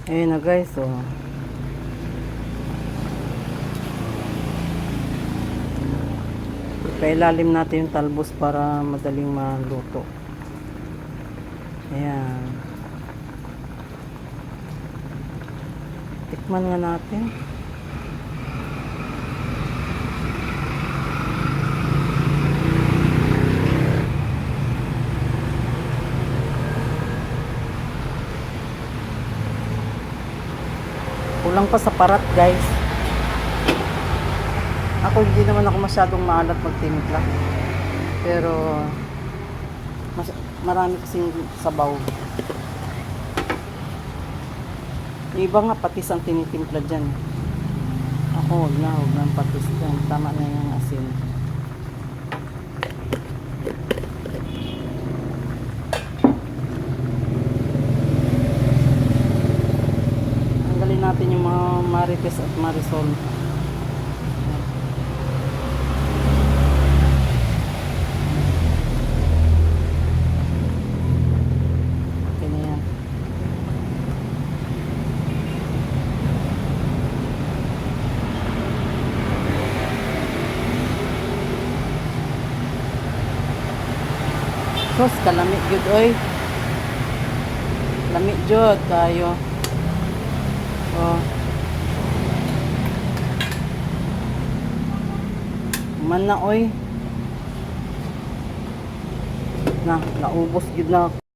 Ayun na guys, oh. Pailalim natin yung talbos para madaling maluto. Ayan. Tikman nga natin. Kulang pa sa parat guys. Ako hindi naman ako masyadong maalat magtimpla. Pero marami kasing sabaw. Yung iba nga patis ang tinitimpla dyan. Ako huwag na patis dyan. Tama na yung asin. Tanggalin natin yung mga marites at marisol. Sos, kalamig jud oy. Lamig jud kayo. Oh. Man na oy. Naubos jud na.